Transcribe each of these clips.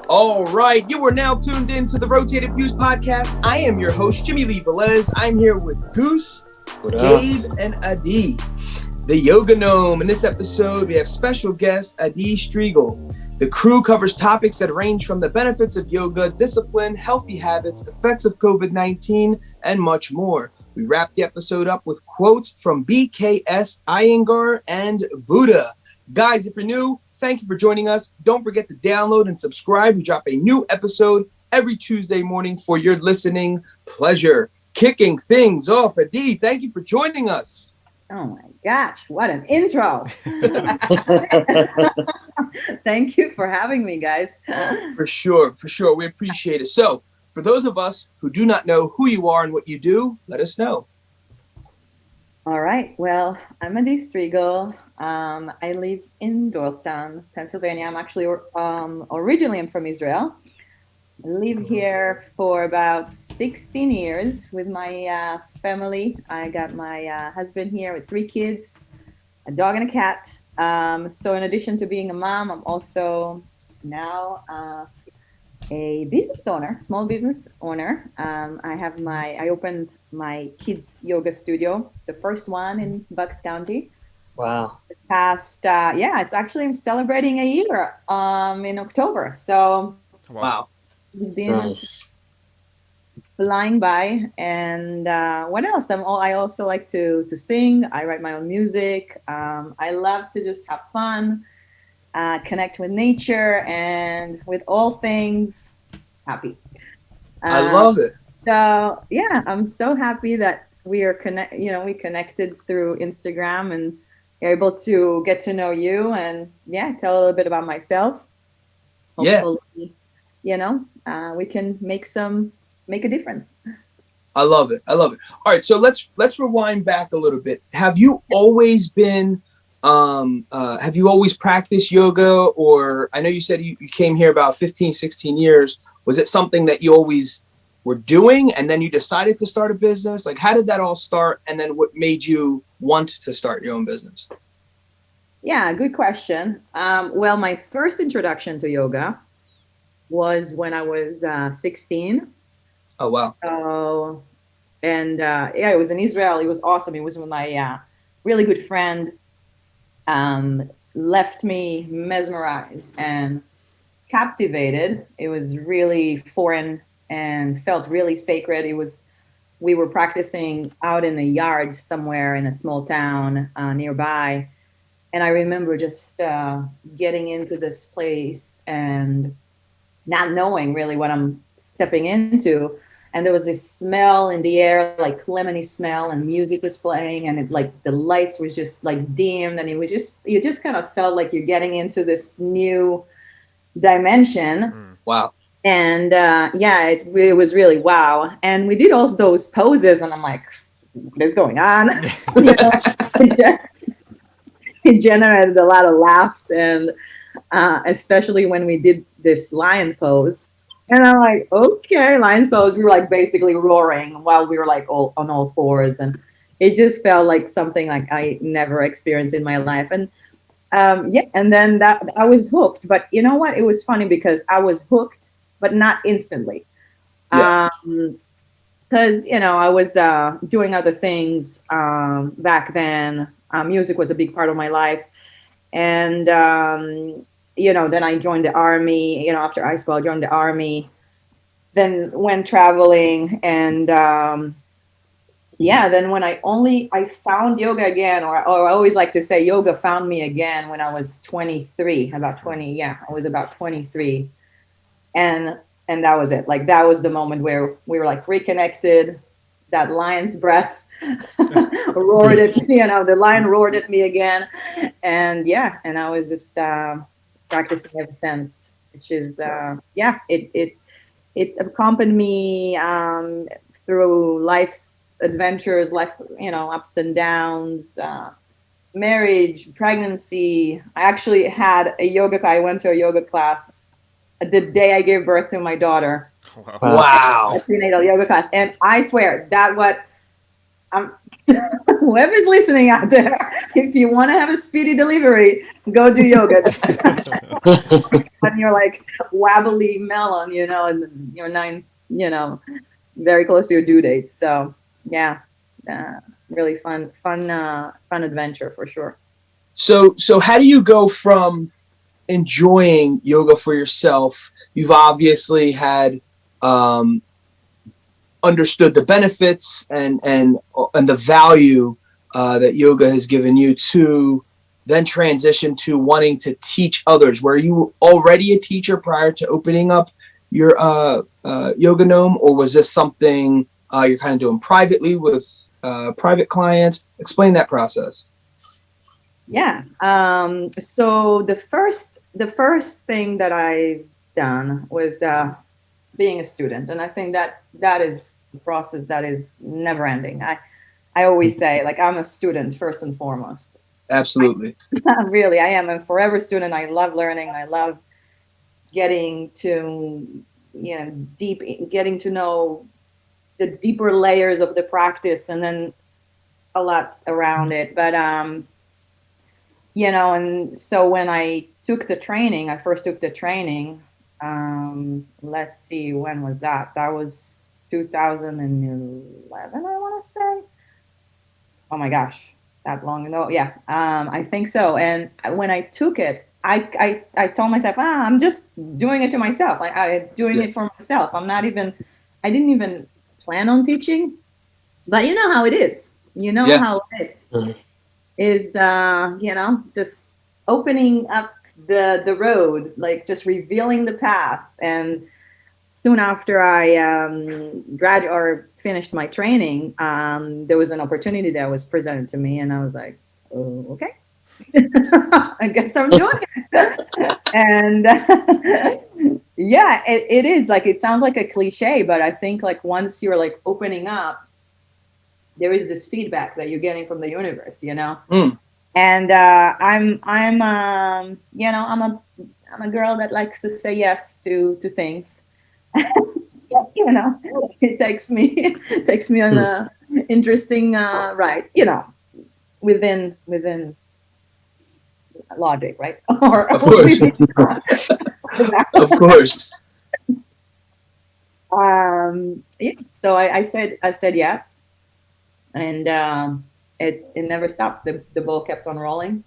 All right, you are now tuned in to the Rotated Views podcast. I am your host, Jimmylee Velez. I'm here with Goose, Gabe, and Adi, the Yoga Gnome. In this episode, we have special guest Adi Strigl. The crew covers topics that range from the benefits of yoga, discipline, healthy habits, effects of COVID-19, and much more. We wrap the episode up with quotes from B.K.S Iyengar and Buddha. Guys, if you're new, thank you for joining us. Don't forget to download and subscribe. We drop a new episode every Tuesday morning for your listening pleasure. Kicking things off, Adi, thank you for joining us. Oh my gosh, what an intro. Thank you for having me, guys. For sure. We appreciate it. So, for those of us who do not know who you are and what you do, let us know. All right. Well, I'm Adi Strigl. I live in Doylestown, Pennsylvania. I'm actually originally I'm from Israel. I live here for about 16 years with my family. I got my husband here with 3 kids, a dog and a cat. So in addition to being a mom, I'm also now a business owner, small business owner. I opened my kids yoga studio, the first one in Bucks County. Wow. The past, it's actually, I'm celebrating a year in October. So Wow. It's been Nice. flying by. And what else? I also like to sing. I write my own music. I love to just have fun, connect with nature, and with all things happy. I love it. So yeah, I'm so happy that we are we connected through Instagram and able to get to know you and tell a little bit about myself. Hopefully, we can make a difference. I love it. All right, so let's rewind back a little bit. Have you always been have you always practiced yoga, or I know you said you came here about 15, 16 years. Was it something that you always were doing and then you decided to start a business? Like, how did that all start? And then what made you want to start your own business? Yeah, good question. Well, my first introduction to yoga was when I was 16. Oh, wow. So, and it was in Israel. It was awesome. It was when my really good friend left me mesmerized and captivated. It was really foreign and felt really sacred. We were practicing out in a yard somewhere in a small town nearby. And I remember just getting into this place and not knowing really what I'm stepping into. And there was this smell in the air, like lemony smell, and music was playing, and the lights was just like dimmed, and you just kind of felt like you're getting into this new dimension. Wow. And it was really wow. And we did all those poses, and I'm like, what is going on? It generated a lot of laughs, and especially when we did this lion pose. And I'm like, okay, lion pose. We were like basically roaring while we were like all on all fours, and it just felt like something like I never experienced in my life. And and then that I was hooked. But you know what? It was funny because I was hooked, but not instantly. Yeah. Because I was doing other things back then. Music was a big part of my life, and then I joined the army. After high school, I joined the army. Then went traveling, and then when I found yoga again, or I always like to say yoga found me again when I was 23. I was about 23, and that was it. Like that was the moment where we were like reconnected. That lion's breath roared at me, the lion roared at me again, and I was just practicing ever since, which is it accompanied me through life's adventures, ups and downs, marriage, pregnancy. I actually had I went to a yoga class the day I gave birth to my daughter. Wow. A prenatal yoga class, and I swear that what I'm whoever's listening out there, if you want to have a speedy delivery, go do yoga. When you're like wobbly melon, and you're very close to your due date. So yeah, really fun adventure for sure. So how do you go from enjoying yoga for yourself? You've obviously had understood the benefits and the value that yoga has given you, to then transition to wanting to teach others. Were you already a teacher prior to opening up your yoga Gnome, or was this something you're kind of doing privately with private clients? Explain that process. Yeah. So the first thing that I've done was being a student, and I think that is the process that is never ending. I always say, like, I'm a student first and foremost. Absolutely. Really, I am a forever student. I love learning. I love getting to getting to know the deeper layers of the practice, and then a lot around it. But and so when I first took the training, let's see, when was that? That was 2011, I want to say. Oh my gosh, is that long ago? Yeah, I think so. And when I took it, I told myself, I'm just doing it to myself. I'm doing it for myself. I didn't even plan on teaching, but you know how it is. You know how it is, just opening up the road, like just revealing the path. And soon after I finished my training, there was an opportunity that was presented to me, and I was like, oh, okay. I guess I'm doing it. And yeah, it is, like, it sounds like a cliche, but I think, like, once you're like opening up, there is this feedback that you're getting from the universe, And I'm a girl that likes to say yes to things. It takes me on a interesting ride, within logic, right? Of course. Of course. Yeah, so I said yes, and it never stopped. The ball kept on rolling,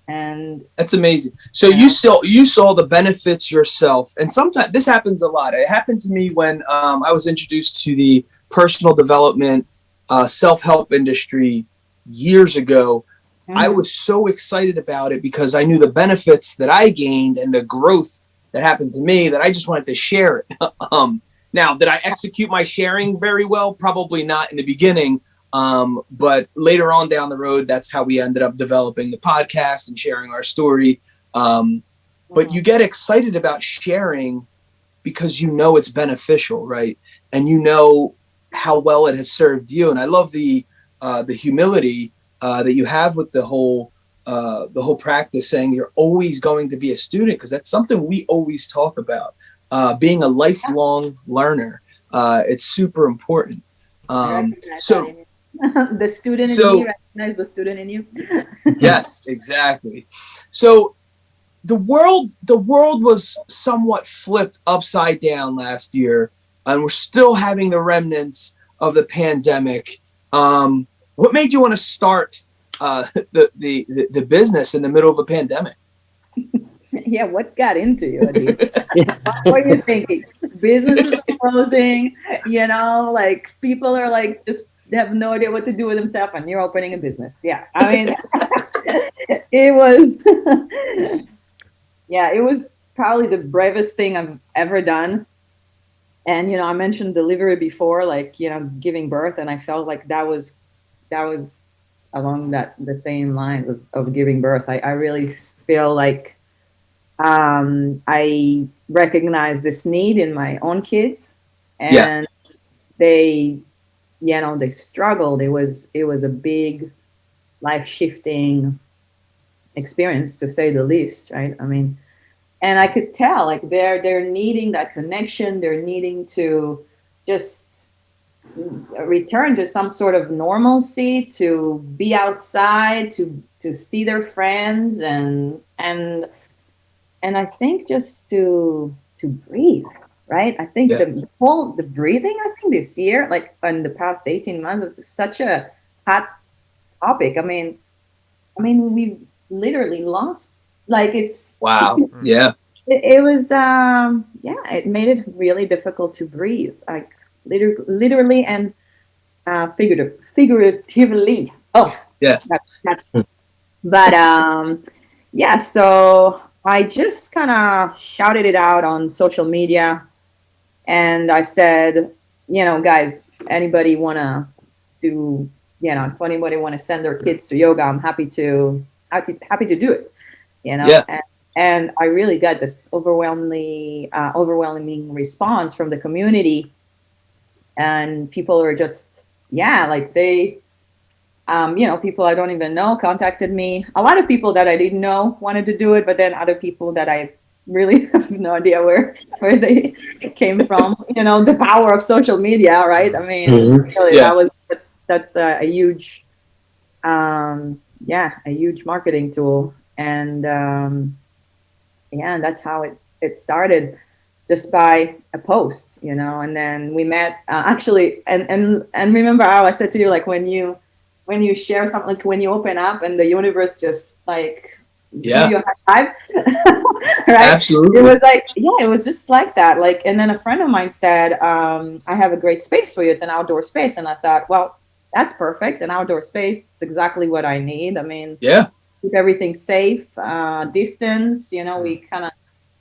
and that's amazing. So you saw the benefits yourself, and sometimes this happens a lot. It happened to me when I was introduced to the personal development, self-help industry years ago. I was so excited about it because I knew the benefits that I gained and the growth that happened to me that I just wanted to share it. Now, did I execute my sharing very well? Probably not in the beginning. But later on down the road, that's how we ended up developing the podcast and sharing our story. But you get excited about sharing because you know it's beneficial, right? And you know how well it has served you. And I love the humility that you have with the whole practice, saying you're always going to be a student, because that's something we always talk about. Being a lifelong learner, it's super important. So the student in me, recognize the student in you. Yes, exactly. So the world was somewhat flipped upside down last year, and we're still having the remnants of the pandemic. What made you want to start the business in the middle of a pandemic? Yeah, what got into you, Adi? What were you thinking? Businesses are closing, like, people are like, just have no idea what to do with themselves, and you're opening a business. Yeah, I mean, it was, yeah, it was probably the bravest thing I've ever done. And I mentioned delivery before, like, giving birth, and I felt like that was along the same lines of giving birth. I really feel like I recognized this need in my own kids, and they struggled. It was a big life shifting experience, to say the least, right? I mean, and I could tell, like, they're needing that connection. They're needing to just return to some sort of normalcy, to be outside, to see their friends, and I think just to breathe, right? I think Yeah. the breathing, I think this year, like in the past 18 months, it's such a hot topic. I mean, we literally lost, like Wow. Yeah. it was yeah, it made it really difficult to breathe, like literally and figuratively. Oh, Yeah. that's but yeah, so I just kind of shouted it out on social media, and I said, guys, anybody want to do, if anybody want to send their kids to yoga, I'm happy to do it, Yeah. and I really got this overwhelming response from the community, and people are just, yeah, like people I don't even know contacted me. A lot of people that I didn't know wanted to do it, but then other people that I really have no idea where they came from. The power of social media, right? I mean, Mhm. really, Yeah. that's a huge, yeah, a huge marketing tool, and yeah, and that's how it started, just by a post, and then we met, actually, and remember how I said to you, like, when you share something, like when you open up and the universe just like give Yeah. you a high five, right? It Absolutely. was like, yeah, it was just like that. Like, and then a friend of mine said, I have a great space for you. It's an outdoor space. And I thought, well, that's perfect. An outdoor space. It's exactly what I need. I mean, Yeah. keep everything safe, distance, we kind of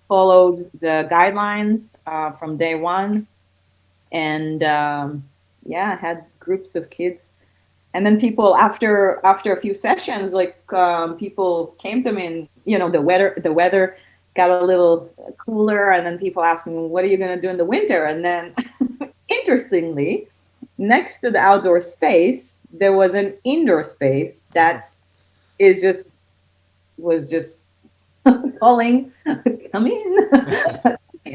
followed the guidelines from day one. And yeah, I had groups of kids, and then people, after a few sessions, like, people came to me, and the weather got a little cooler, and then people asked me, what are you going to do in the winter? And then interestingly, next to the outdoor space there was an indoor space that is just was just calling, come in.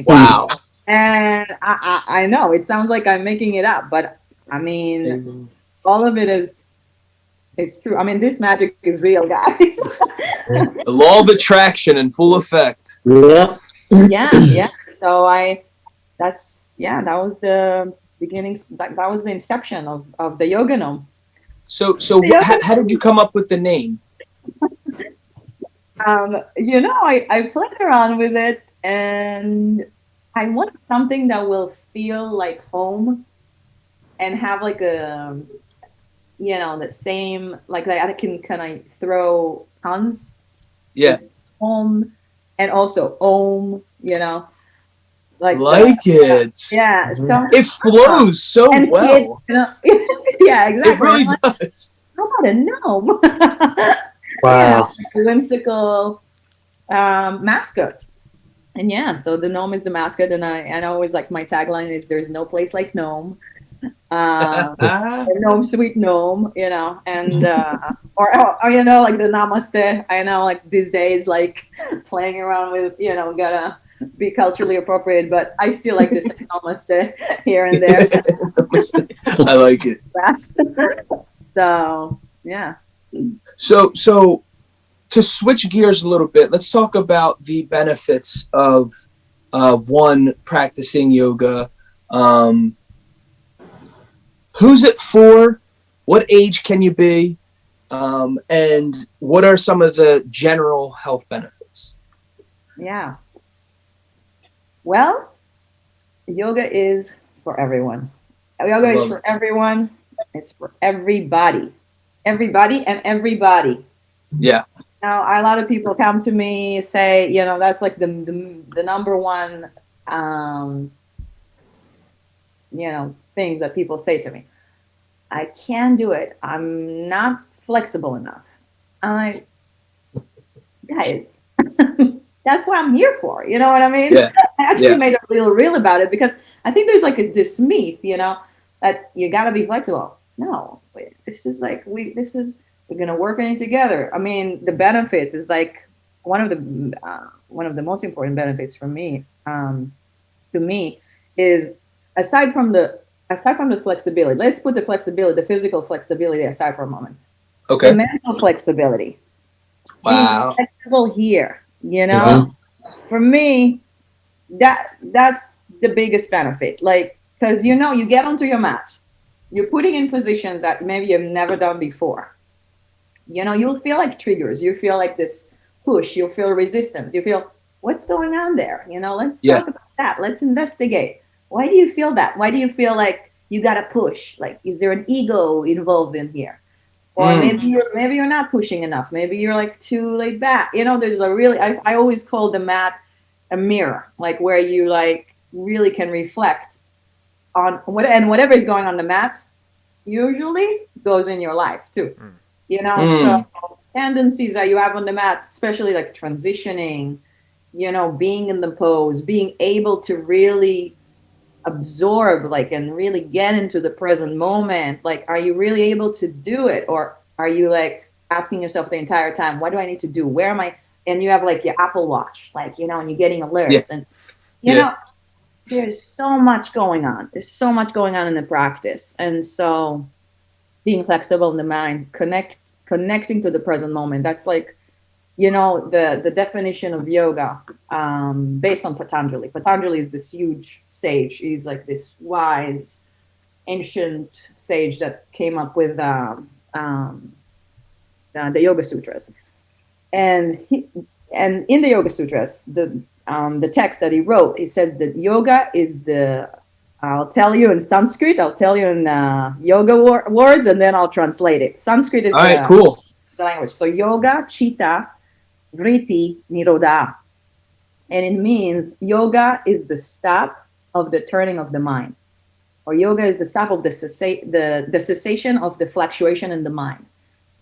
Wow. And I know it sounds like I'm making it up, but I mean, Amazing. all of it is true. I mean, this magic is real, guys. The law of attraction in full effect. Yeah. Yeah, yeah. So that was the beginnings. That was the inception of the yoga gnome. So The yoga how did you come up with the name? I played around with it, and I want something that will feel like home, and have like the same, like I can kind of throw puns Yeah. with home and also om, like the, Like it. yeah, so It flows so and kids, well. yeah, It exactly. I'm really like, does. how about a gnome? Wow. Whimsical mascot. And yeah, so the gnome is the mascot, and I always, like, my tagline is, "There's no place like gnome." Gnome, sweet gnome, and or like the namaste. I know, like, these days, like, playing around with, gotta be culturally appropriate, but I still like to say namaste here and there. I like it. So yeah. So to switch gears a little bit, let's talk about the benefits of one practicing yoga. Um, who's it for? What age can you be? And what are some of the general health benefits? Yeah. Well, yoga is for everyone. I Yoga is love for it. everyone. It's for everybody. Everybody and everybody. Yeah. Now, a lot of people come to me, say, that's like the number one, um, thing that people say to me. I can't do it. I'm not flexible enough. I'm like, guys, that's what I'm here for. You know what I mean? Yeah. I actually Yeah. made a real about it, because I think there's like this myth, that you gotta be flexible. No, this is like we're gonna work on it together. I mean, the benefits is like one of the most important benefits for me, to me, is aside from the aside from the flexibility, let's put the flexibility, the physical flexibility aside for a moment. Okay. The mental flexibility. Wow. Being flexible here, Wow. for me, that's the biggest benefit. Like, because you get onto your mat, you're putting in positions that maybe you've never done before. You'll feel like triggers. You feel like this push. You'll feel resistance. You feel what's going on there. Let's talk about that. Let's investigate. Why do you feel that? Why do you feel like you gotta push? Like, is there an ego involved in here? Or maybe you're not pushing enough. Maybe you're like too laid back. There's a really I always call the mat a mirror, like where you like really can reflect on whatever is going on the mat usually goes in your life too. So tendencies that you have on the mat, especially like transitioning, being in the pose, being able to really absorb and really get into the present moment. Like, are you really able to do it? Or are you like asking yourself the entire time, what do I need to do? Where am I? And you have like your Apple Watch, and you're getting alerts and there's so much going on. There's so much going on in the practice. And so being flexible in the mind, connecting to the present moment. That's like, the definition of yoga based on Patanjali. Patanjali is this huge sage. He's like this wise, ancient sage that came up with the Yoga Sutras. And in the Yoga Sutras, the text that he wrote, he said that yoga is I'll tell you in Sanskrit, I'll tell you in yoga words, and then I'll translate it. Sanskrit is cool. The language. So yoga, chitta, vritti, nirodha. And it means yoga is the stop of the turning of the mind. Or yoga is the stop of the cessation of the fluctuation in the mind.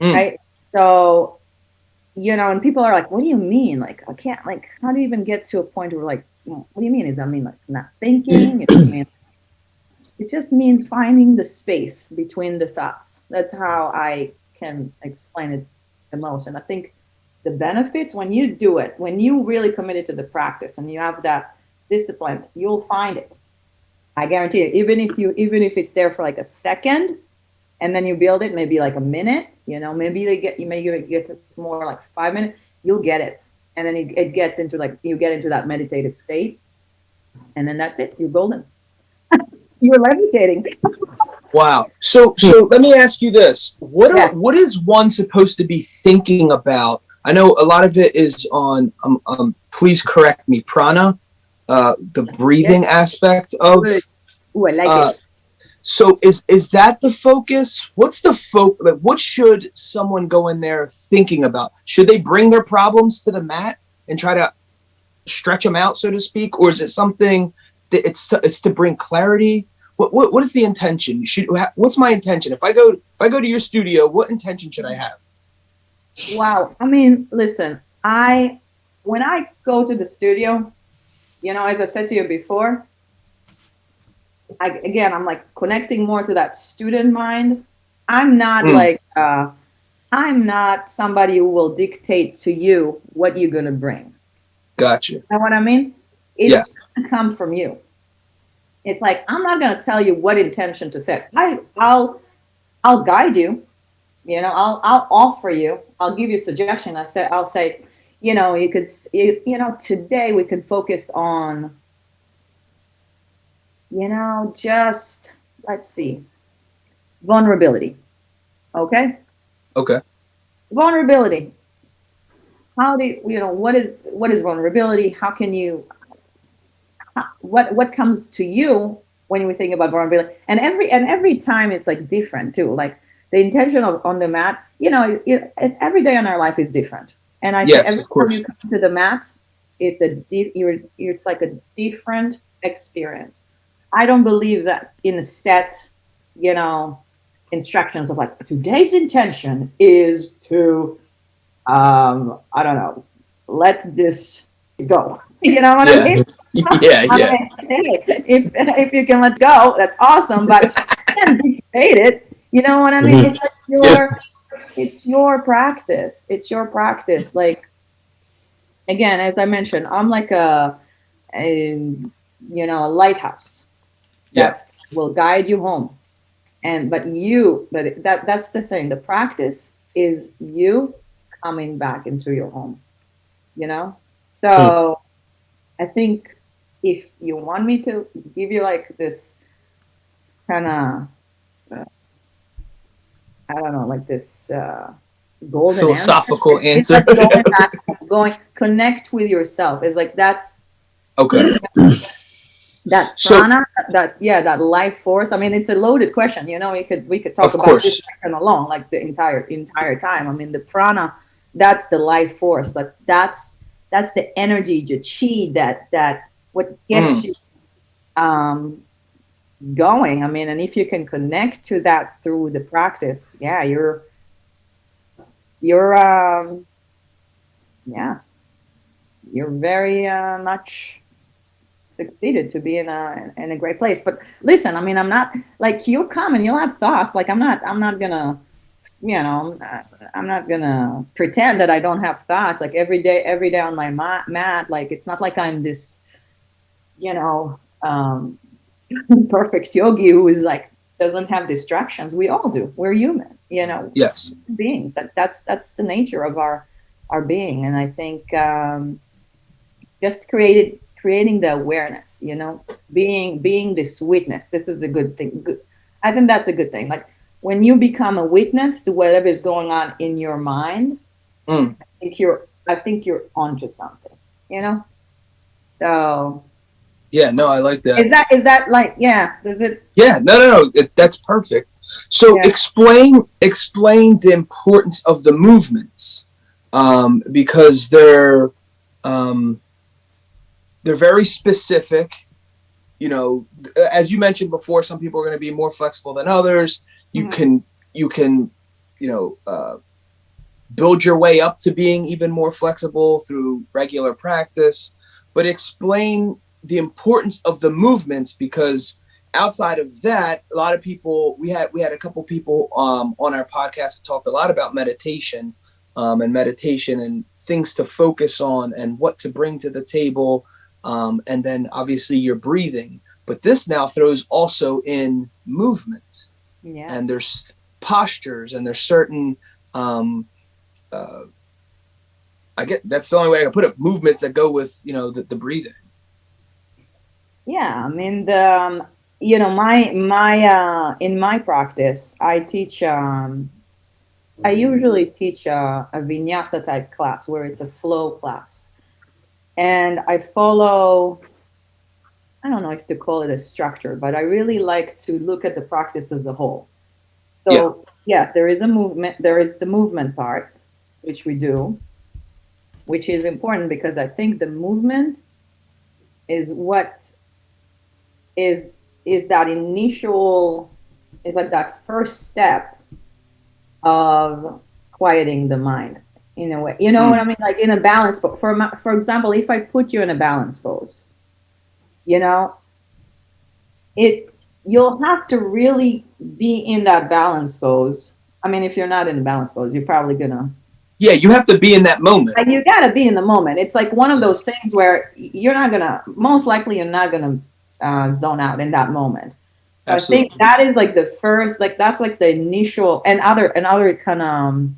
Right? So, and people are like, what do you mean? Like, I can't, like, how do you even get to a point where like, what do you mean? Does that mean like not thinking? It just means finding the space between the thoughts. That's how I can explain it the most. And I think the benefits when you do it, when you really committed to the practice and you have that discipline, you'll find it. I guarantee you, even if it's there for like a second, and then you build it maybe like a minute, maybe you may get to more like 5 minutes, you'll get it. And then it gets into like, you get into that meditative state, and then that's it, you're golden. You're levitating. Wow. So let me ask you this. What is one supposed to be thinking about? I know a lot of it is on, please correct me, prana, the breathing aspect of. Ooh, I like it. So is that the focus? What's the focus? Like, what should someone go in there thinking about? Should they bring their problems to the mat and try to stretch them out, so to speak? Or is it something that it's to bring clarity? What is the intention? What's my intention? If I go to your studio, what intention should I have? Wow. I mean, listen, when I go to the studio, as I said to you before, I'm like connecting more to that student mind. I'm not I'm not somebody who will dictate to you what you're going to bring. Gotcha. You know what I mean? It's going to come from you. It's like, I'm not going to tell you what intention to set. I'll guide you. I'll offer you. I'll give you a suggestion. I'll say, you could, today we can focus on, just, let's see, vulnerability. Okay. Vulnerability. How do what is vulnerability? How can you? What comes to you when you think about vulnerability? And every time it's like different too. Like the intention on the mat, it's every day in our life is different. And I say every time you come to the mat, it's it's like a different experience. I don't believe that in a set, instructions of like today's intention is to, I don't know, let this go. You know what I mean? Yeah. If you can let go, that's awesome. But you can't dictate it. You know what I mean? It's like it's your practice. It's your practice. Like, again, as I mentioned, I'm like a lighthouse. Yeah. will guide you home. That's the thing. The practice is you coming back into your home, you know? Hmm. So I think if you want me to give you like this kind of, I don't know, like this golden answer, Philosophical it's answer. like going back, going connect with yourself. It's like that's Okay. that So, prana, that yeah, that life force. I mean, it's a loaded question. You know, we could talk of about this course. question alone, like the entire time. I mean, the prana, that's the life force. That's the energy, the chi, that what gets Mm, you um going. I mean, and if you can connect to that through the practice, yeah, you're yeah, you're very much succeeded to be in a great place. But listen, I mean, I'm not like you'll come and you'll have thoughts. Like I'm not gonna, you know, I'm not gonna pretend that I don't have thoughts. Like every day on my mat. Like it's not like I'm this, you know, perfect yogi who is like doesn't have distractions. We all do. We're human, you know, yes. beings. That's the nature of our being. And I think just creating the awareness, you know, being this witness. This is the good thing. I think that's a good thing. Like when you become a witness to whatever is going on in your mind, Mm. I think you're onto something, you know. So Yeah, no, I like that. is that like, yeah, does it? Yeah, no. That's perfect. So Yeah. explain the importance of the movements, because um, they're very specific. You know, as you mentioned before, some people are going to be more flexible than others. You Mhm. can you can you know build your way up to being even more flexible through regular practice, but explain the importance of the movements, because outside of that, a lot of people, we had a couple people on our podcast that talked a lot about meditation, and meditation and things to focus on and what to bring to the table, and then obviously your breathing. But this now throws also in movement, Yeah. and there's postures, and there's certain uh, I get that's the only way I can put it. Movements that go with the breathing. Yeah, I mean my in my practice, I usually teach a vinyasa type class where it's a flow class, and I follow. I don't know if to call it a structure, but I really like to look at the practice as a whole. Yeah. So yeah, there is a movement. There is the movement part, which we do, which is important because I think the movement is what is is that initial is like that first step of quieting the mind in a way. You know what Mm. I mean? Like in a balance. But for example, if I put you in a balance pose, you know, it you'll have to really be in that balance pose. I mean, if you're not in the balance pose, you're probably gonna. Yeah, you have to be in that moment. Like you gotta be in the moment. It's like one of those things where you're not gonna. Most likely, you're not gonna zone out in that moment. So I think Absolutely. that is like the first, like that's like the initial, and other kind of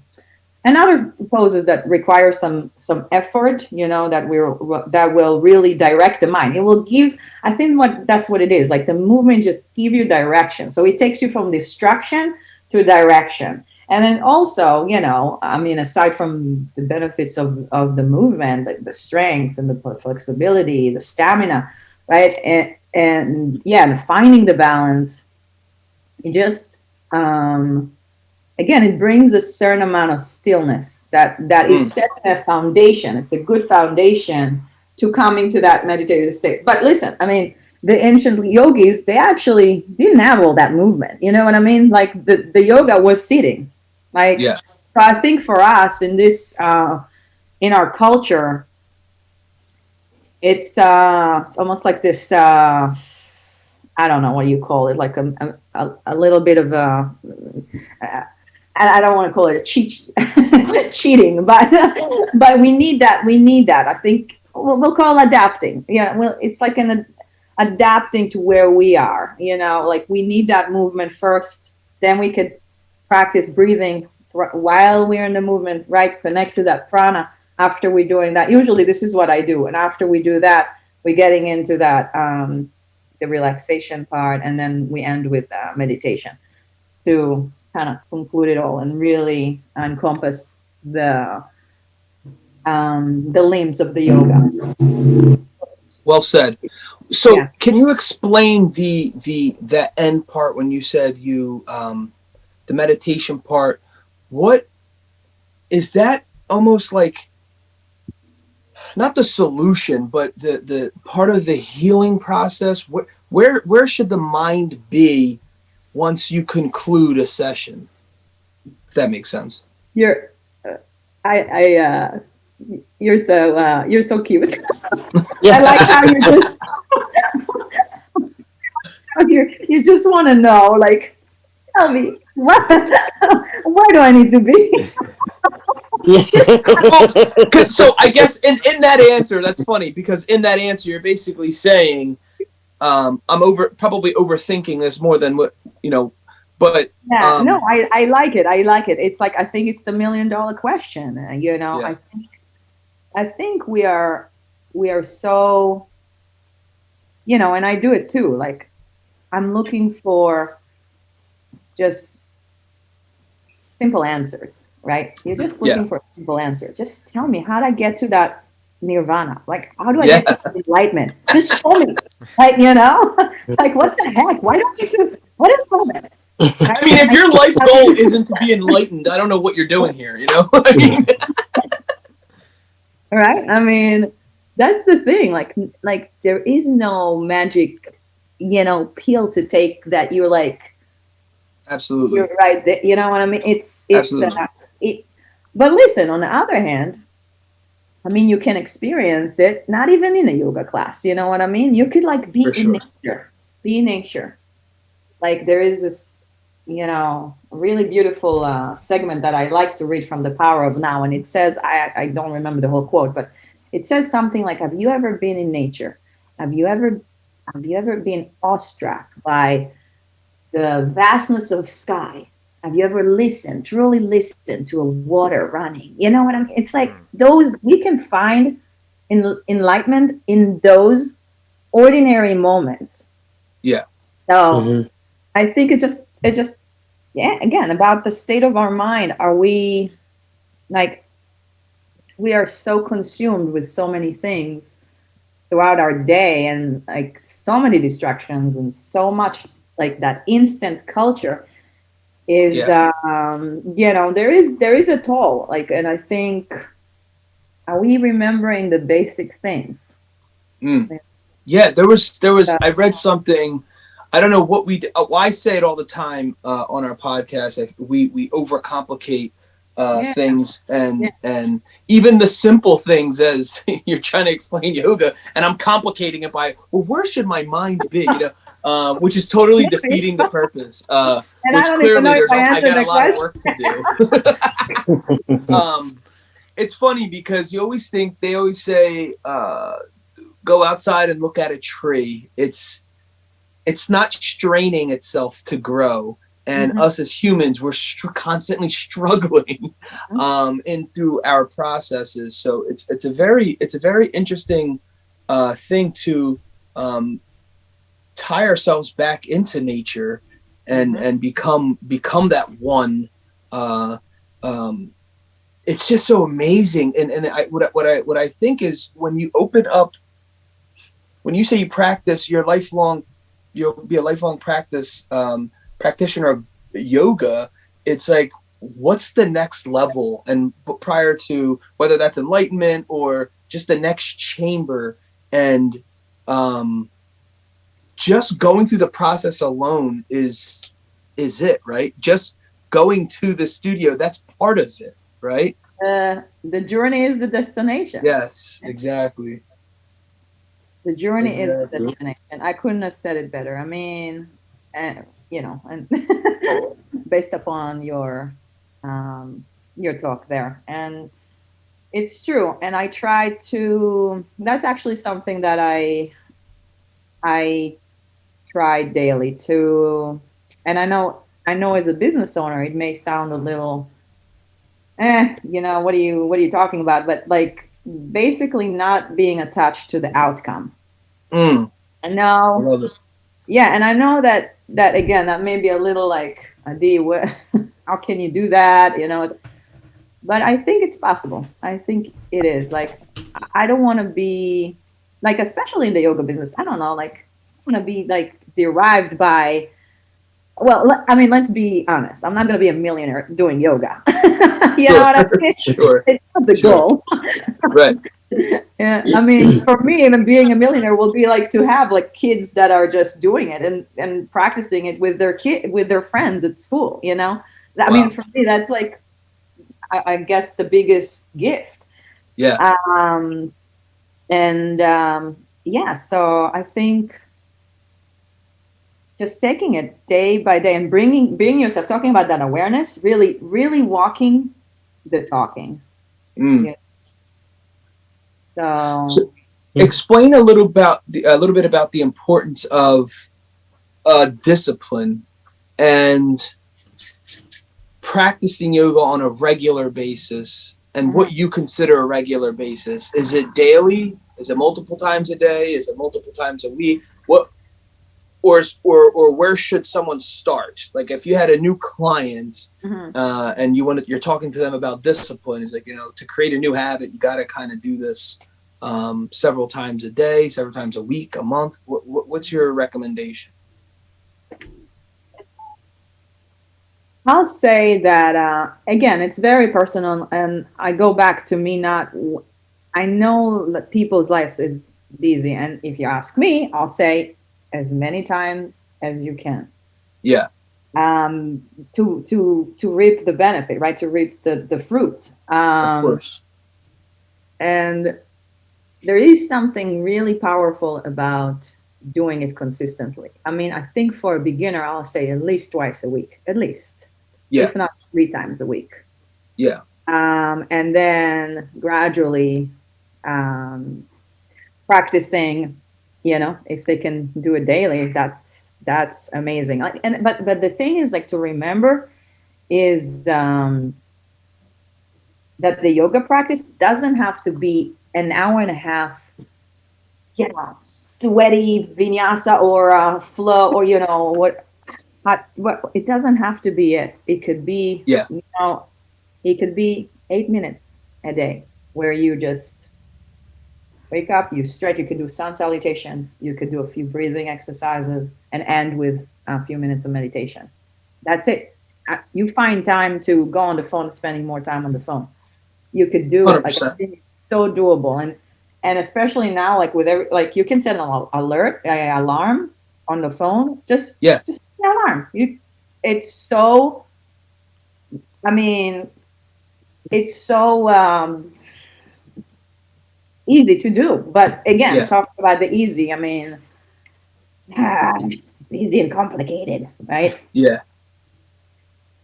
and other poses that require some effort, you know, that will really direct the mind. It will give. I think that's what it is. Like the movement just give you direction. So it takes you from distraction to direction. And then also, you know, I mean, aside from the benefits of the movement, like the strength and the flexibility, the stamina, right? And yeah, and finding the balance, it just again, it brings a certain amount of stillness that is Mm. setting a foundation. It's a good foundation to coming to that meditative state. But listen, I mean, the ancient yogis, they actually didn't have all that movement. You know what I mean? Like the yoga was sitting. Like Yeah. so I think for us in this in our culture, it's almost like this I don't know what you call it, like a little bit of and I don't want to call it a cheating, but we need that. We need that. I think we'll call it adapting. Yeah, well, it's like adapting to where we are. Like we need that movement first, then we could practice breathing while we're in the movement, right? Connect to that prana after we're doing that. Usually this is what I do. And after we do that, we're getting into that, the relaxation part. And then we end with meditation to kind of conclude it all and really encompass the limbs of the yoga. Well said. So Yeah. can you explain that end part when you said the meditation part? What is that? Almost like not the solution, but the part of the healing process. Where should the mind be once you conclude a session? If that makes sense. You're, you're so cute. I like how you just you just want to know, like, tell me what, where do I need to be? Well, so I guess in that answer, that's funny because in that answer, you're basically saying, I'm probably overthinking this more than what, but Yeah, no, I like it. I like it. It's like, I think it's the $1 million question. Yeah. I think we are so, and I do it too. Like, I'm looking for just simple answers, right? You're just looking for simple answers. Just tell me, how do I get to that nirvana? Like, how do I get to enlightenment? Just show me. Like, like, what the heck? Why don't you do, what is moment? I mean, if your life goal isn't to be enlightened, I don't know what you're doing here, I mean, right? I mean, that's the thing. Like there is no magic, pill to take that you're like, absolutely. you're right. You know what I mean? It's but listen, on the other hand, I mean, you can experience it not even in a yoga class. You know what I mean? You could like be in nature, be in nature. Like there is this, really beautiful segment that I like to read from The Power of Now, and it says, I don't remember the whole quote, but it says something like, "Have you ever been in nature? Have you ever been awestruck by the vastness of sky? Have you ever truly listened to a water running?" You know what I mean? It's like those, we can find enlightenment in those ordinary moments. Yeah. So I think it just, yeah, again, about the state of our mind. Are we like, we are so consumed with so many things throughout our day, and like so many distractions and so much like that instant culture is there is a toll, like, and I think, are we remembering the basic things? Yeah, there was I read something, I don't know what we do. I say it all the time on our podcast. Like we overcomplicate things, and even the simple things, as you're trying to explain yoga, and I'm complicating it by, well, where should my mind be? Which is totally defeating the purpose. Which clearly I got a lot of work to do. It's funny because they always say, go outside and look at a tree. It's not straining itself to grow, and us as humans, we're constantly struggling in through our processes. So it's a very interesting thing to tie ourselves back into nature and become that one. It's just so amazing, and what I think is, when you open up, when you say you practice your lifelong, you'll be a lifelong practitioner of yoga, it's like, what's the next level? And prior to whether that's enlightenment or just the next chamber, and just going through the process alone is it, right? Just going to the studio, that's part of it, right? The journey is the destination. Yes, exactly. The journey is the destination. I couldn't have said it better. I mean, and based upon your talk there, and it's true. And I try to. That's actually something that I I try daily to, and I know as a business owner, it may sound a little, what are you talking about? But like basically not being attached to the outcome. Mm, I I know, love it. yeah, and I know that again, that may be a little like, Adi, what, how can you do that? But I think it's possible. I think it is. Like, I don't want to be like, especially in the yoga business. I don't know. Like, I want to be like derived by. Well, I mean, let's be honest. I'm not going to be a millionaire doing yoga. You know Sure. what I mean? Sure. It's not the Sure. goal. Right. Yeah, I mean, for me, and being a millionaire will be like to have like kids that are just doing it and practicing it with their friends at school. I mean, Wow. for me, that's like I guess the biggest gift. Yeah. Um, and yeah, so I think just taking it day by day and bringing yourself, talking about that awareness, really, really walking the talking. Mm. Yeah. So So explain a little bit about the importance of discipline and practicing yoga on a regular basis, and what you consider a regular basis. Is it daily? Is it multiple times a day? Is it multiple times a week? What or where should someone start? Like if you had a new client and you're talking to them about discipline, it's like, to create a new habit, you got to kind of do this several times a day, several times a week, a month. What's your recommendation? I'll say that again, it's very personal, and I go back to me not. I know that people's lives is busy, and if you ask me, I'll say as many times as you can. Yeah. To reap the benefit, right? To reap the fruit. Of course. And there is something really powerful about doing it consistently. I mean, I think for a beginner, I'll say at least twice a week, at least. Yeah. If not 3 times a week. Yeah. And then gradually practicing, if they can do it daily, that's amazing. Like, but the thing is, like, to remember is that the yoga practice doesn't have to be an hour and a half, sweaty vinyasa or flow or what. It doesn't have to be it. It could be, it could be 8 minutes a day where you just wake up, you stretch, you could do sun salutation, you could do a few breathing exercises and end with a few minutes of meditation. That's it. You find time to go on the phone, spending more time on the phone. You could do 100%. it. Like, I think it's so doable. And especially now, like with you can set an alarm on the phone. Just alarm. It's so easy to do. But again, talking about the easy, I mean, easy and complicated, right? Yeah.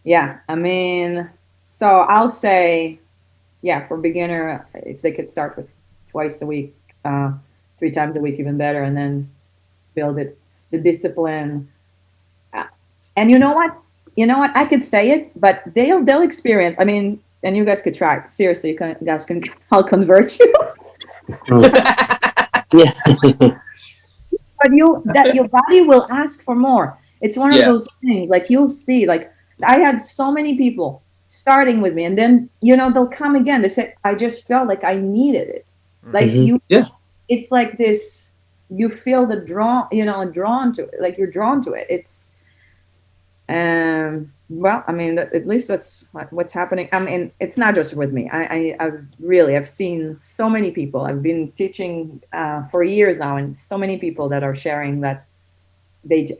Yeah. I mean, so I'll say, for beginner, if they could start with twice a week, 3 times a week, even better, and then build it, the discipline. And you know what? I could say it, but they'll experience. I mean, and you guys could try it. Seriously, I'll convert you. Yeah. But your body will ask for more. It's one of those things. Like, you'll see. Like, I had so many people starting with me, and then they'll come again. They say, "I just felt like I needed it." Like it's like this. You feel the drawn to it. Like you're drawn to it. It's well, I mean, at least that's what's happening. I mean, it's not just with me. I've seen so many people. I've been teaching for years now, and so many people that are sharing that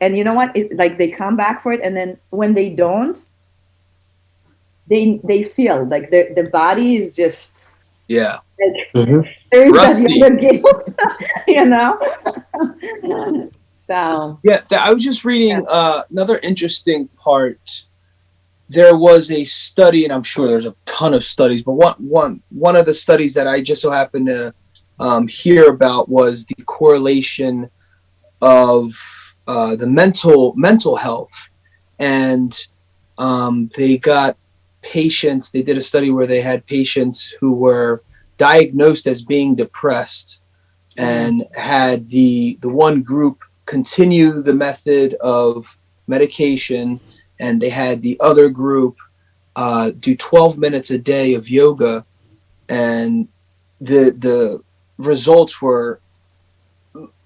and you know what? Like, they come back for it, and then when they don't, they feel like the body is just Yeah. There is Rusty. that guilt, So I was just reading another interesting part. There was a study, and I'm sure there's a ton of studies, but one of the studies that I just so happened to hear about was the correlation of the mental health, and they got patients. They did a study where they had patients who were diagnosed as being depressed, and had the one group continue the method of medication, and they had the other group do 12 minutes a day of yoga, and the results were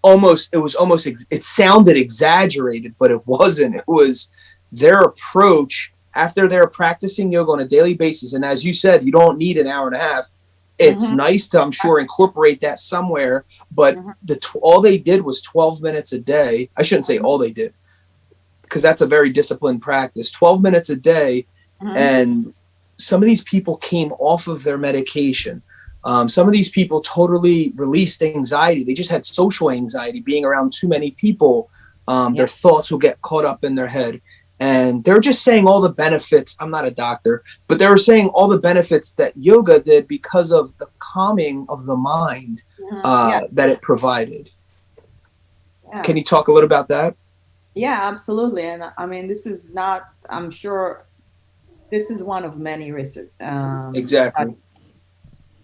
it sounded exaggerated, but it wasn't. It was their approach after they're practicing yoga on a daily basis. And as you said, you don't need an hour and a half. It's nice to, I'm sure, incorporate that somewhere, but all they did was 12 minutes a day. I shouldn't say all they did, because that's a very disciplined practice. 12 minutes a day, and some of these people came off of their medication. Some of these people totally released anxiety. They just had social anxiety, being around too many people. Their thoughts will get caught up in their head. And they're just saying all the benefits. I'm not a doctor, but they were saying all the benefits that yoga did because of the calming of the mind that it provided. Yeah. Can you talk a little about that? Yeah, absolutely. And I mean, this is not, I'm sure, this is one of many research. Exactly.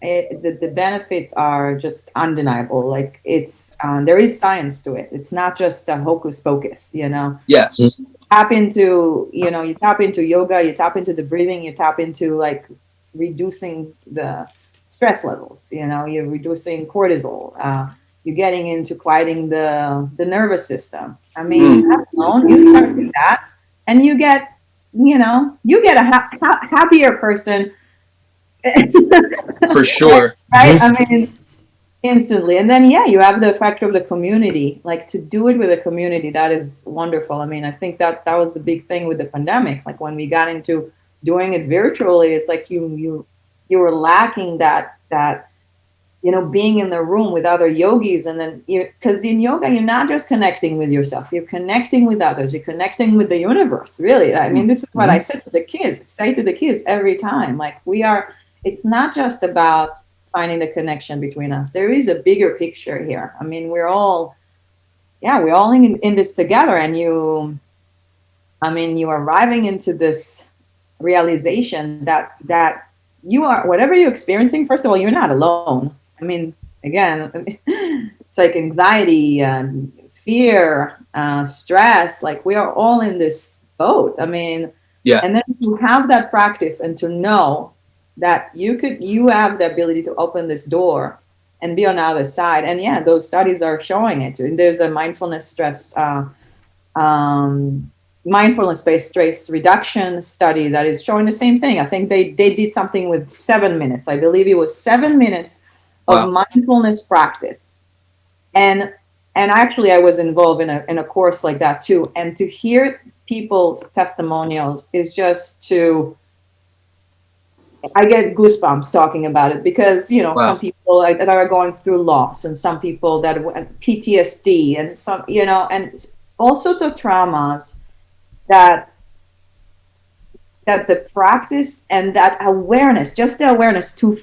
The benefits are just undeniable. Like there is science to it. It's not just a hocus pocus, you know? Yes. Tap into, you tap into yoga, you tap into the breathing, you tap into like reducing the stress levels, you're reducing cortisol, you're getting into quieting the nervous system. I mean, that alone, you start with that and you get a happier person. For sure. Right? I mean, instantly. And then, you have the effect of the community, like to do it with a community. That is wonderful. I mean, I think that was the big thing with the pandemic. Like when we got into doing it virtually, it's like you were lacking that, being in the room with other yogis. And then because in yoga, you're not just connecting with yourself, you're connecting with others, you're connecting with the universe, really. I mean, this is what I say to the kids every time. Like it's not just about finding the connection between us. There is a bigger picture here. I mean, we're all in this together, and you're arriving into this realization that you are, whatever you're experiencing, first of all, you're not alone. I mean, again, it's like anxiety, fear, stress, like we are all in this boat. I mean, and then to have that practice and to know that you have the ability to open this door and be on the other side. And those studies are showing it. And there's a mindfulness-based stress reduction study that is showing the same thing. I think they did something with 7 minutes. I believe it was 7 minutes of mindfulness practice. And actually I was involved in a course like that too. And to hear people's testimonials is just I get goosebumps talking about it, because some people that are going through loss, and some people that PTSD, and some and all sorts of traumas that the practice and that awareness, just the awareness to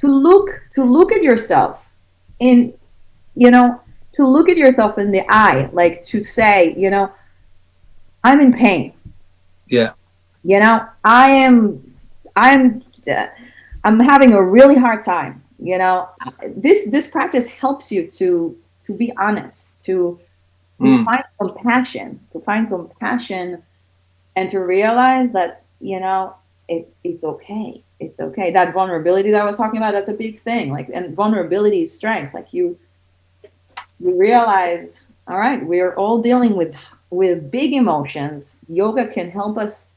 look at yourself in to look at yourself in the eye, like to say I'm in pain. Yeah. I'm having a really hard time. This practice helps you to be honest, to find compassion, and to realize that it's okay. It's okay. That vulnerability that I was talking about, that's a big thing. Like, and vulnerability is strength. Like you realize, all right, we're all dealing with big emotions. Yoga can help us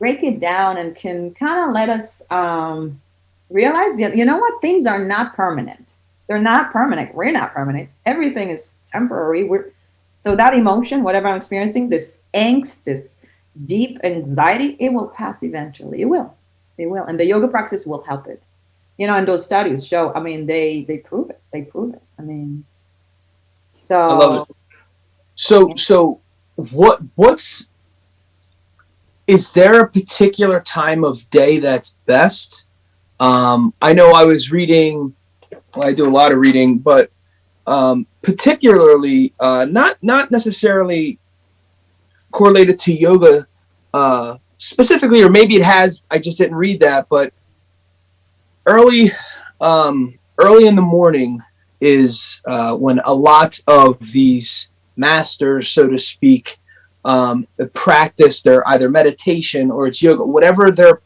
break it down and can kind of let us realize that, things are not permanent. They're not permanent. We're not permanent. Everything is temporary. So that emotion, whatever I'm experiencing, this angst, this deep anxiety, it will pass eventually. It will. And the yoga practice will help it. And those studies show, I mean, they prove it. I mean, so. I love it. So what's, is there a particular time of day that's best? I know I was reading, I do a lot of reading, but particularly not necessarily correlated to yoga specifically, or maybe it has. I just didn't read that. But early in the morning is when a lot of these masters, so to speak, practice their either meditation or it's yoga, whatever their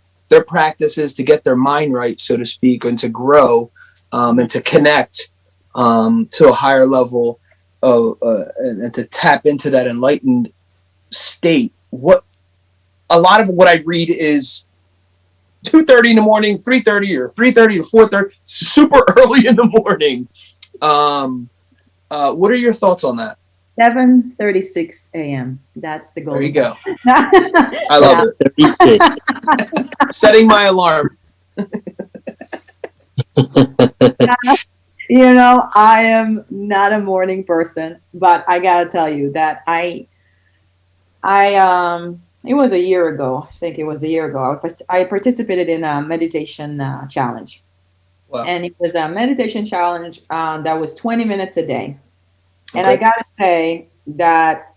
practice is to get their mind right, so to speak, and to grow and to connect to a higher level of and to tap into that enlightened state. What a lot of what I read is 2:30 in the morning, 3:30 or 3:30 to 4:30, super early in the morning. What are your thoughts on that? 7:36 a.m. That's the goal. There you go. I love it. Setting my alarm. You know, I am not a morning person, but I gotta tell you that I it was a year ago. I think it was a year ago. I participated in a meditation challenge. Wow. And it was a meditation challenge that was 20 minutes a day. And Okay. I gotta say that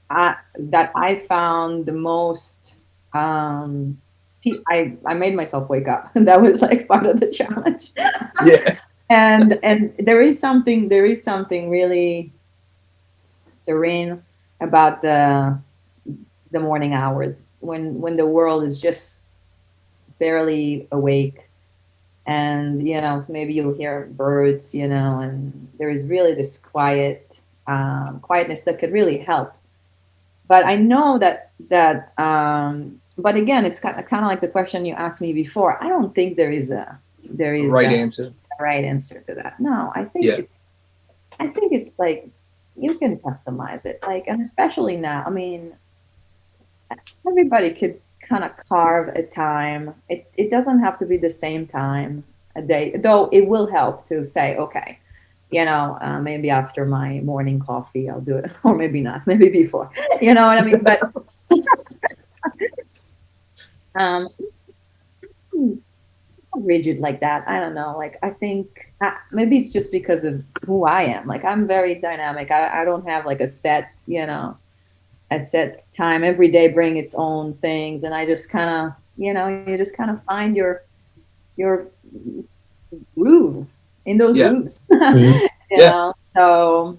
I found the most. I made myself wake up. That was like part of the challenge. Yeah. And there is something really serene about the morning hours when the world is just barely awake, and you know, maybe you'll hear birds, you know, and there is really this quietness that could really help. But I know but again, it's kind of like the question you asked me before. I don't think there is Right answer. a right answer to that. No, Yeah. I think it's like you can customize it, like, and especially now. I mean, everybody could kind of carve a time. It doesn't have to be the same time a day, though it will help to say, okay, you know, maybe after my morning coffee, I'll do it, or maybe not, maybe before, you know what I mean? But um, not rigid like that. I don't know. Like, I think maybe it's just because of who I am. Like, I'm very dynamic. I don't have like a set, you know, a set time. Every day bring its own things, and I just kind of, you know, you just kind of find your groove in those Yeah. grooves, Mhm. you know. So,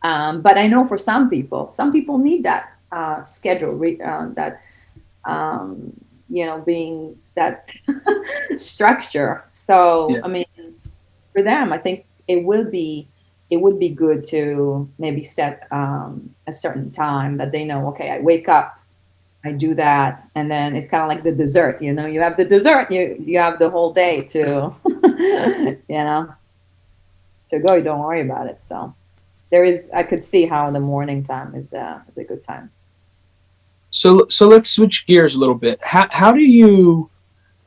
but I know for some people need that schedule, that you know, being that structure. So, Yeah. I mean, for them, I think it would be good to maybe set a certain time that they know. Okay, I wake up, I do that, and then it's kind of like the dessert. You know, you have the dessert, you have the whole day to, you know, to go. You don't worry about it. So there is. I could see how the morning time is a good time. So let's switch gears a little bit. How do you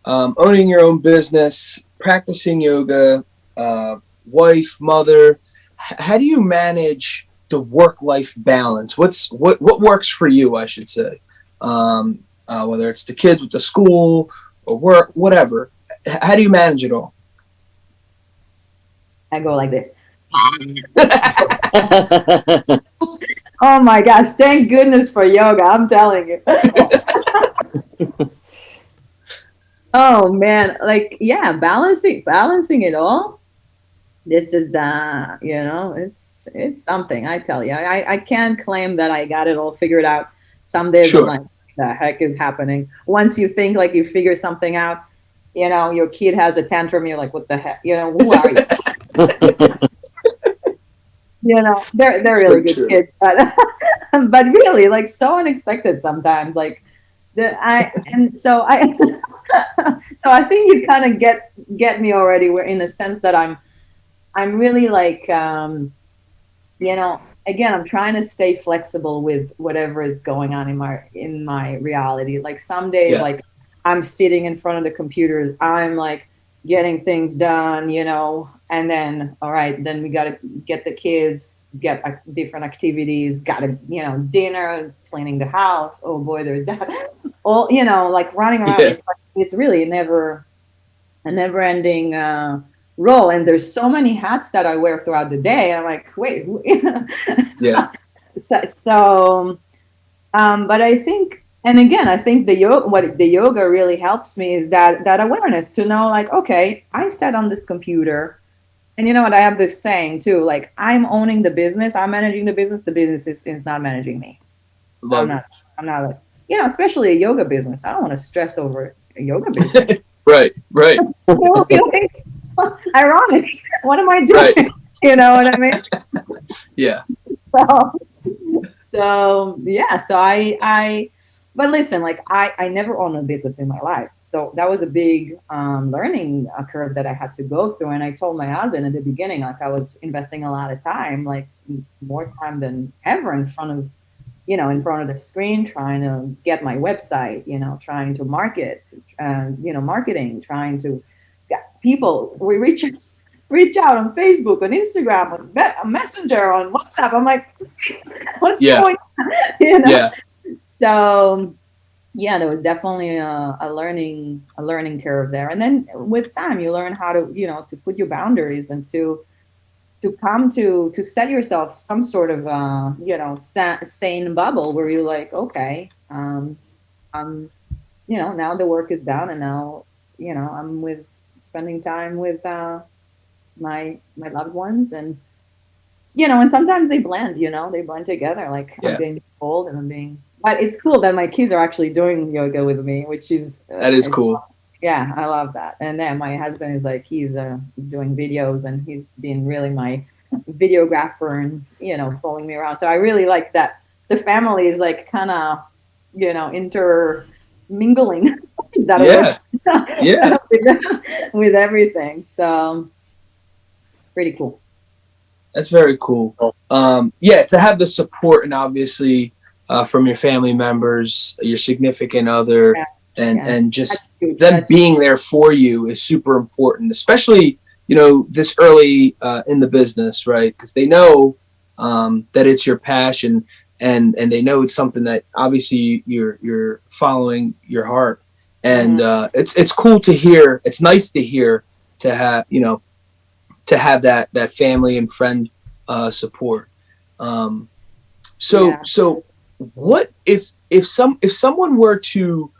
owning your own business, practicing yoga, wife, mother, how do you manage the work-life balance? What works for you, I should say, whether it's the kids with the school or work, whatever. How do you manage it all? I go like this. Oh my gosh! Thank goodness for yoga. I'm telling you. Oh man, like, yeah, balancing it all. This is you know, it's something, I tell you. I can't claim that I got it all figured out. Some days I'm Sure. like, the heck is happening? Once you think like you figure something out, you know, your kid has a tantrum, you're like, what the heck? You know, who are you? You know, they're So really good true. kids, but but really, like, so unexpected sometimes. Like, the I and so I so I think you kind of get me already. Where in the sense that I'm really like, you know, again, I'm trying to stay flexible with whatever is going on in my reality. Like, some days, Yeah. like, I'm sitting in front of the computer, I'm like getting things done, you know, and then all right, then we got to get the kids, get different activities, got to, you know, dinner, cleaning the house. Oh boy, there's that. All, you know, like running around. Yeah. It's really a never ending. role, and there's so many hats that I wear throughout the day. I'm like, wait, Yeah. but I think, and again, I think what the yoga really helps me is that awareness to know, like, okay, I sat on this computer, and you know what? I have this saying too, like, I'm owning the business, I'm managing the business is not managing me. I'm Love not, I'm not like, especially a yoga business. I don't want to stress over a yoga business. it. Right. Right. It will be like, ironic. What am I Right. doing? You know what I mean? Yeah. So, yeah, so but listen, like I never owned a business in my life, so that was a big learning curve that I had to go through. And I told my husband at the beginning, like, I was investing a lot of time, like more time than ever, in front of the screen, trying to get my website, trying to market, marketing, trying to get people. We reach out on Facebook, on Instagram, on Messenger, on WhatsApp. I'm like, what's Yeah. going on? You know? Yeah. So yeah, there was definitely a learning curve there. And then with time, you learn how to, to put your boundaries, and to set yourself some sort of, sane bubble where you're like, okay, I'm, now the work is done, and now, I'm spending time with my loved ones. And and sometimes they blend together. Like, I'm Yeah. getting old, and but it's cool that my kids are actually doing yoga with me, which is That is cool. yeah, I love that. And then my husband is like, he's doing videos, and he's been really my videographer, and following me around. So I really like that the family is like kind of intermingling. Is that a Yeah. word? Yeah. With everything. So pretty cool. That's very cool. Yeah, to have the support, and obviously from your family members, your significant other, Yeah. and Yeah. and just That's huge. them That's being there for you is super important, especially this early in the business, right? Because they know that it's your passion, and they know it's something that obviously you're following your heart, and it's cool to hear. It's nice to hear, to have that family and friend support. So yeah. so what if someone were to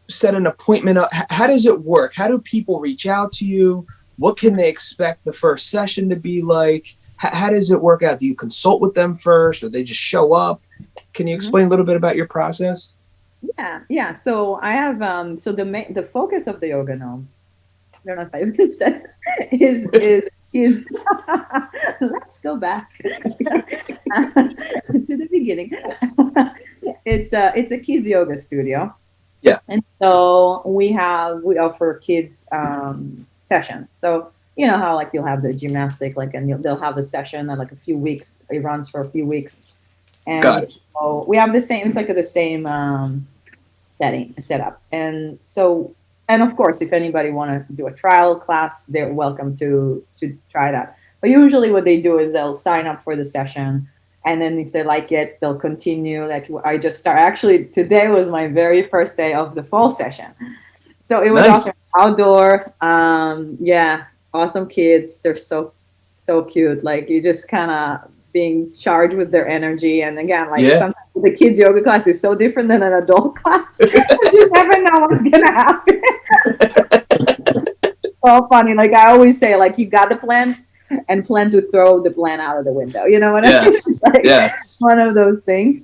set an appointment up? How does it work? How do people reach out to you? What can they expect the first session to be like? How does it work out? Do you consult with them first, or they just show up? Can you explain a little bit about your process? Yeah. So I have so the focus of the yoga Gnome, I don't know if I've said, is let's go back to the beginning. It's a kids yoga studio. Yeah. And so we offer kids sessions. So you know how, like, you'll have the gymnastic, like, and they'll have a session that, like, a few weeks, it runs for a few weeks. Got And it. so we have the same, it's like the same setup. And so, and of course, if anybody want to do a trial class, they're welcome to try that. But usually what they do is they'll sign up for the session, and then if they like it, they'll continue. Like, I just start, actually today was my very first day of the fall session. So it was Nice. awesome, outdoor. Yeah, awesome kids. They're so cute. Like, you just kind of being charged with their energy. And again, like, Yeah. sometimes the kids yoga class is so different than an adult class. You never know what's gonna happen. So funny. Like, I always say, like, you got the plant, and plan to throw the plant out of the window. You know what I mean? Yes. Like, Yes. one of those things.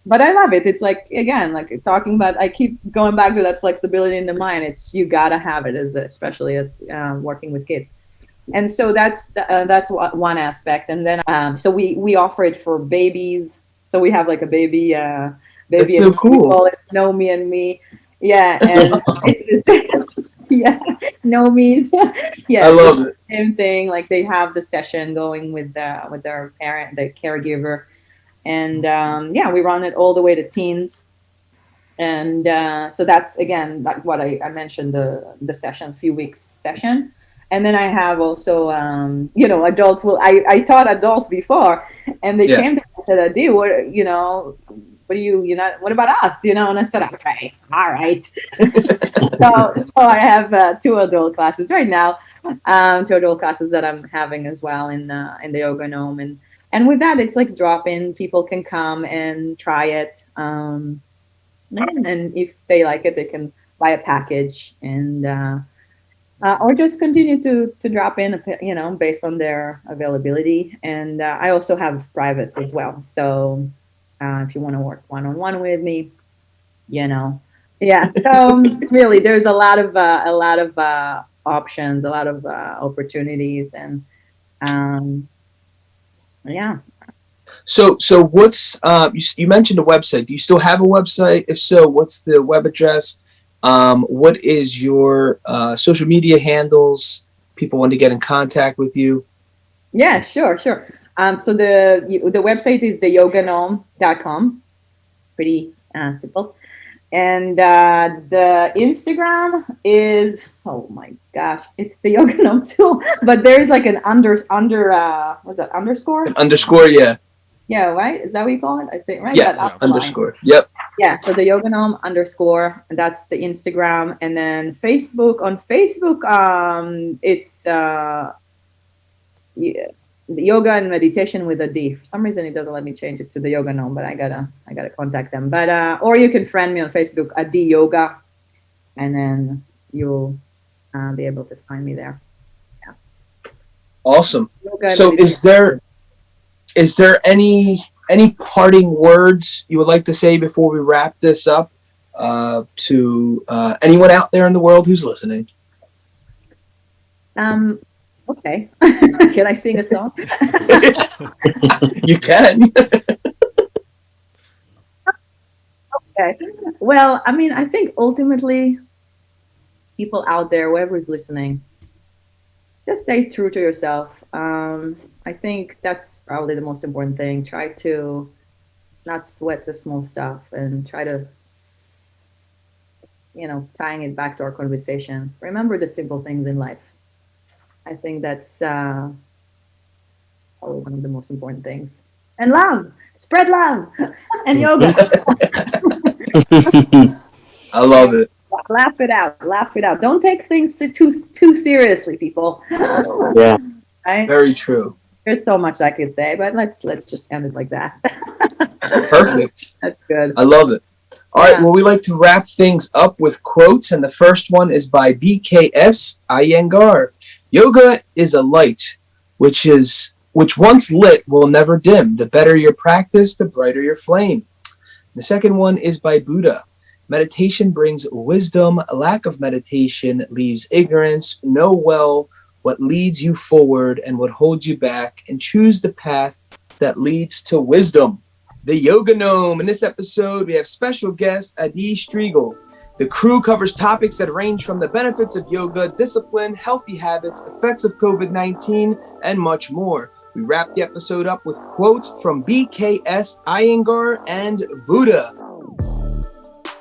But I love it. It's like, again, like, talking about, I keep going back to that flexibility in the mind. It's, you gotta have it, especially as working with kids. And so that's one aspect. And then so we offer it for babies. So we have like a baby That's so and cool. We call it Know Me and Me. Yeah, and it's just, yeah, Know Me. Yeah, I love it. same thing. Like, they have the session going with their parent, the caregiver, and yeah, we run it all the way to teens. And so that's, again, like what I mentioned, the session, few weeks session. And then I have also adults. I taught adults before, and they Yeah. came to me and said, Adi, what, what do you know, what about us? And I said, okay, all right. so I have 2 adult classes right now, 2 adult classes that I'm having as well in the Yoga Gnome. And with that, it's like drop-in. People can come and try it. And if they like it, they can buy a package and or just continue to drop in, based on their availability. And I also have privates as well. So if you want to work one-on-one with me, yeah. So really, there's a lot of options, a lot of opportunities, and yeah. So what's you mentioned a website. Do you still have a website? If so, what's the web address? What is your social media handles? People want to get in contact with you. Yeah, sure. So the website is theyogagnome.com. Pretty simple. And the Instagram is, oh my gosh, it's the Yoga Gnome too. But there's like an what's that, underscore? An underscore, yeah. Yeah, right? Is that what you call it? I think, right? Yes, underscore. Yep. Yeah, so the Yoga Gnome underscore, and that's the Instagram. And then Facebook. On Facebook, it's the yoga and meditation with a D. For some reason, it doesn't let me change it to the Yoga Gnome, but I gotta contact them. But or you can friend me on Facebook, Adi Yoga, and then you'll be able to find me there. Yeah. Awesome. So is there any parting words you would like to say before we wrap this up to anyone out there in the world who's listening? Okay. Can I sing a song? You can. Okay. Well, I mean, I think ultimately people out there, whoever's listening, just stay true to yourself. I think that's probably the most important thing. Try to not sweat the small stuff and try to, tying it back to our conversation. Remember the simple things in life. I think that's probably one of the most important things. And love, spread love, and yoga. I love it. Laugh it out. Don't take things too seriously, people. Yeah. Right? Very true. There's so much I could say, but let's just end it like that. Perfect. That's good. I love it. All right. Well, we like to wrap things up with quotes, and the first one is by B.K.S Iyengar. Yoga is a light, which once lit will never dim. The better your practice, the brighter your flame. The second one is by Buddha. Meditation brings wisdom. A lack of meditation leaves ignorance. Know well what leads you forward and what holds you back, and choose the path that leads to wisdom. The Yoga Gnome. In this episode, we have special guest Adi Strigl. The crew covers topics that range from the benefits of yoga, discipline, healthy habits, effects of COVID-19, and much more. We wrap the episode up with quotes from B.K.S Iyengar and Buddha.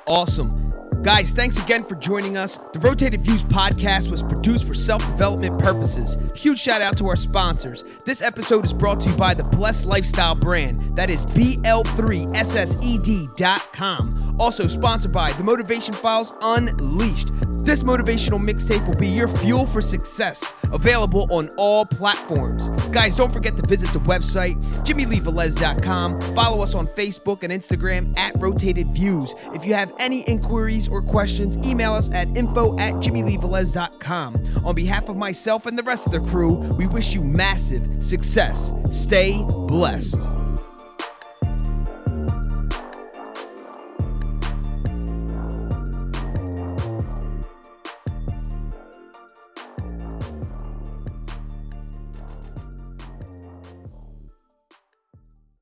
Awesome. Guys, thanks again for joining us. The Rotated Views podcast was produced for self-development purposes. Huge shout out to our sponsors. This episode is brought to you by the Blessed Lifestyle brand. That is BL3SSED.com. Also sponsored by The Motivation Files Unleashed. This motivational mixtape will be your fuel for success. Available on all platforms. Guys, don't forget to visit the website, JimmyleeVelez.com. Follow us on Facebook and Instagram at Rotated Views. If you have any inquiries or questions, email us at info@JimmyleeVelez.com. On behalf of myself and the rest of the crew, we wish you massive success. Stay blessed.